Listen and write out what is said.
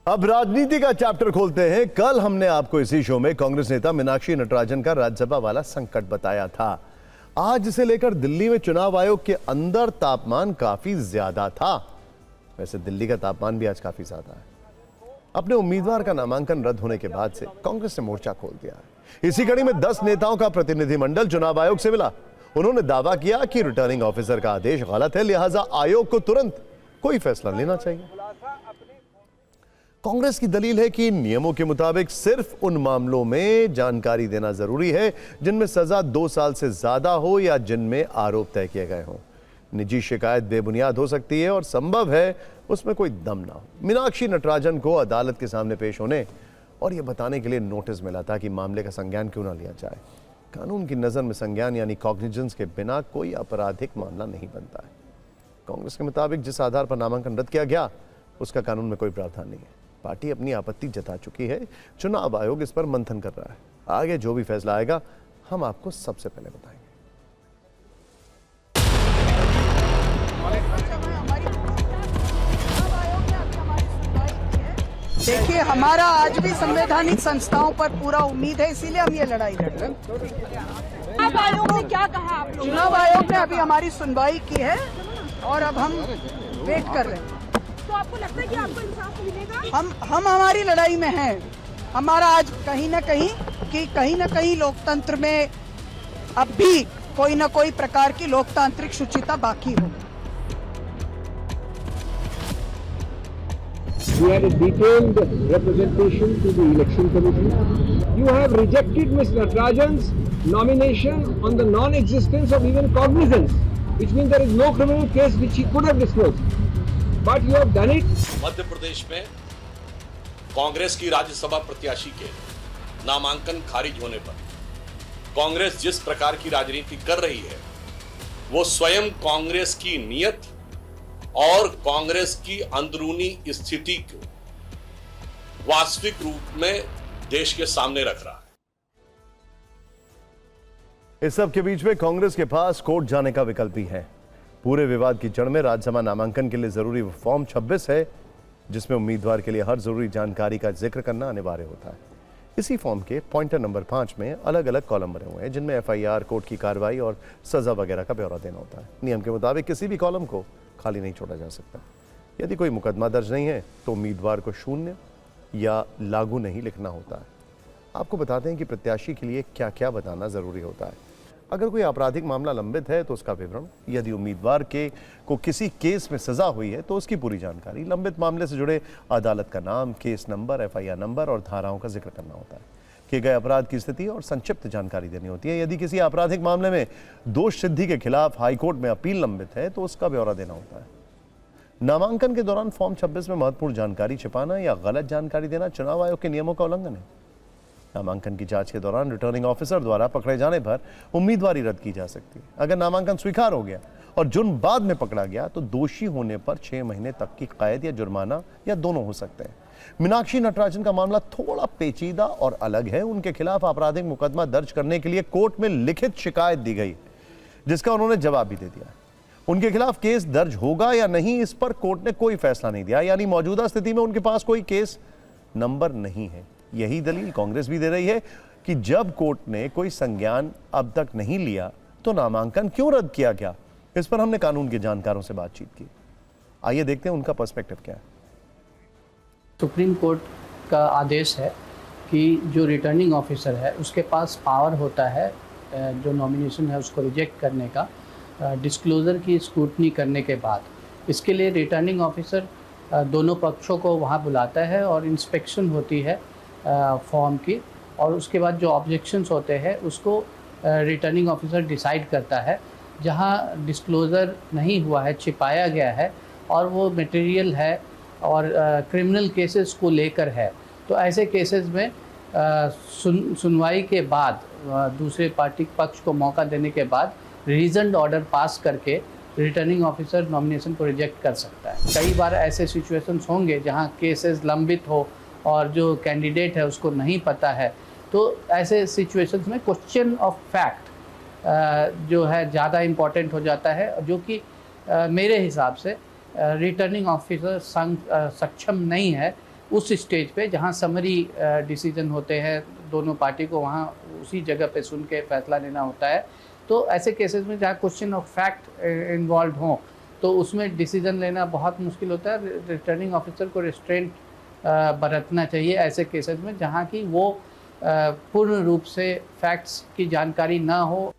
अब राजनीति का चैप्टर खोलते हैं। कल हमने आपको इसी शो में कांग्रेस नेता मीनाक्षी नटराजन का राज्यसभा वाला संकट बताया था। आज इसे लेकर दिल्ली में चुनाव आयोग के अंदर तापमान काफी ज्यादा था। वैसे दिल्ली का तापमान भी आज काफी ज्यादा है। अपने उम्मीदवार का नामांकन रद्द होने के बाद से कांग्रेस ने मोर्चा खोल दिया है। इसी कड़ी में 10 नेताओं का प्रतिनिधिमंडल चुनाव आयोग से मिला। उन्होंने दावा किया कि रिटर्निंग ऑफिसर का आदेश गलत है, लिहाजा आयोग को तुरंत कोई फैसला लेना चाहिए। कांग्रेस की दलील है कि नियमों के मुताबिक सिर्फ उन मामलों में जानकारी देना जरूरी है जिनमें सजा 2 साल से ज्यादा हो या जिनमें आरोप तय किए गए हों। निजी शिकायत बेबुनियाद हो सकती है और संभव है उसमें कोई दम ना हो। मीनाक्षी नटराजन को अदालत के सामने पेश होने और यह बताने के लिए नोटिस मिला था कि मामले का संज्ञान क्यों ना लिया जाए। कानून की नजर में संज्ञान यानी कॉग्निजेंस के बिना कोई आपराधिक मामला नहीं बनता है। कांग्रेस के मुताबिक जिस आधार पर नामांकन रद्द किया गया उसका कानून में कोई प्रावधान नहीं है। पार्टी अपनी आपत्ति जता चुकी है। चुनाव आयोग इस पर मंथन कर रहा है। आगे जो भी फैसला आएगा हम आपको सबसे पहले बताएंगे। देखिए, हमारा आज भी संवैधानिक संस्थाओं पर पूरा उम्मीद है, इसीलिए हम ये लड़ाई लड़ रहे हैं। चुनाव आयोग ने क्या कहा आप लोगों? चुनाव आयोग ने अभी हमारी सुनवाई की है और अब हम वेट कर रहे हैं। तो आपको लगता है कि आपको इंसाफ मिलेगा? हम हमारी लड़ाई में हैं। हमारा आज कहीं ना कहीं लोकतंत्र में अब भी कोई ना कोई प्रकार की लोकतांत्रिक शुचिता बाकी हो। We had a detailed representation to the Election Commission. You have rejected Ms. Natarajan's nomination on the non-existence of even cognizance, which means there is no criminal case which he could have disclosed. But you have done it. Madhya Pradesh में कांग्रेस की राज्यसभा प्रत्याशी के नामांकन खारिज होने पर कांग्रेस जिस प्रकार की राजनीति कर रही है वो स्वयं कांग्रेस की नीयत और कांग्रेस की अंदरूनी स्थिति को वास्तविक रूप में देश के सामने रख रहा है। इस सब के बीच में कांग्रेस के पास कोर्ट जाने का विकल्प भी है। पूरे विवाद की जड़ में राज्यसभा नामांकन के लिए जरूरी फॉर्म 26 है, जिसमें उम्मीदवार के लिए हर जरूरी जानकारी का जिक्र करना अनिवार्य होता है। इसी फॉर्म के पॉइंटर नंबर 5 में अलग अलग कॉलम बने हुए हैं जिनमें एफआईआर, कोर्ट की कार्रवाई और सजा वगैरह का ब्यौरा देना होता है। नियम के मुताबिक किसी भी कॉलम को खाली नहीं छोड़ा जा सकता। यदि कोई मुकदमा दर्ज नहीं है तो उम्मीदवार को शून्य या लागू नहीं लिखना होता है। आपको बताते हैं कि प्रत्याशी के लिए क्या क्या बताना जरूरी होता है। अगर कोई आपराधिक मामला लंबित है तो उसका विवरण, यदि उम्मीदवार को किसी केस में सजा हुई है तो उसकी पूरी जानकारी, लंबित मामले से जुड़े अदालत का नाम, केस नंबर, एफआईआर नंबर और धाराओं का जिक्र करना होता है। किए गए अपराध की स्थिति और संक्षिप्त जानकारी देनी होती है। यदि किसी आपराधिक मामले में दोष सिद्धि के खिलाफ हाईकोर्ट में अपील लंबित है तो उसका ब्यौरा देना होता है। नामांकन के दौरान फॉर्म 26 में महत्वपूर्ण जानकारी छिपाना या गलत जानकारी देना चुनाव आयोग के नियमों का उल्लंघन है। नामांकन की जांच के दौरान रिटर्निंग ऑफिसर द्वारा पकड़े जाने पर उम्मीदवारी रद्द की जा सकती है। अगर नामांकन स्वीकार हो गया और जुर्म बाद में पकड़ा गया तो दोषी होने पर 6 महीने तक की कैद या जुर्माना या दोनों हो सकते हैं। मीनाक्षी नटराजन का मामला थोड़ा पेचीदा और अलग है। उनके खिलाफ आपराधिक मुकदमा दर्ज करने के लिए कोर्ट में लिखित शिकायत दी गई, जिसका उन्होंने जवाब भी दे दिया। उनके खिलाफ केस दर्ज होगा या नहीं, इस पर कोर्ट ने कोई फैसला नहीं दिया, यानी मौजूदा स्थिति में उनके पास कोई केस नंबर नहीं है। यही दलील कांग्रेस भी दे रही है कि जब कोर्ट ने कोई संज्ञान अब तक नहीं लिया तो नामांकन क्यों रद्द किया गया। इस पर हमने कानून के जानकारों से बातचीत की। आइए देखते हैं उनका पर्सपेक्टिव क्या है। सुप्रीम कोर्ट का आदेश है कि जो रिटर्निंग ऑफिसर है उसके पास पावर होता है जो नॉमिनेशन है उसको रिजेक्ट करने का, डिस्क्लोज़र की स्क्रूटनी करने के बाद। इसके लिए रिटर्निंग ऑफिसर दोनों पक्षों को वहाँ बुलाता है और इंस्पेक्शन होती है फॉर्म की, और उसके बाद जो ऑब्जेक्शंस होते हैं उसको रिटर्निंग ऑफिसर डिसाइड करता है। जहाँ डिस्क्लोज़र नहीं हुआ है, छिपाया गया है और वो मटेरियल है और क्रिमिनल केसेस को लेकर है, तो ऐसे केसेस में सुनवाई के बाद दूसरे पार्टी पक्ष को मौका देने के बाद रीजन्ड ऑर्डर पास करके रिटर्निंग ऑफिसर नॉमिनेशन को रिजेक्ट कर सकता है। कई बार ऐसे सिचुएशंस होंगे जहां केसेस लंबित हो और जो कैंडिडेट है उसको नहीं पता है, तो ऐसे सिचुएशंस में क्वेश्चन ऑफ फैक्ट जो है ज़्यादा इम्पॉर्टेंट हो जाता है, जो कि मेरे हिसाब से रिटर्निंग ऑफिसर सक्षम नहीं है उस स्टेज पे जहाँ समरी डिसीजन होते हैं दोनों पार्टी को वहाँ उसी जगह पे सुन के फैसला लेना होता है। तो ऐसे केसेस में जहाँ क्वेश्चन ऑफ फैक्ट इन्वॉल्व हों तो उसमें डिसीजन लेना बहुत मुश्किल होता है। रिटर्निंग ऑफिसर को रिस्ट्रेंट बरतना चाहिए ऐसे केसेस में जहाँ की वो पूर्ण रूप से फैक्ट्स की जानकारी ना हो।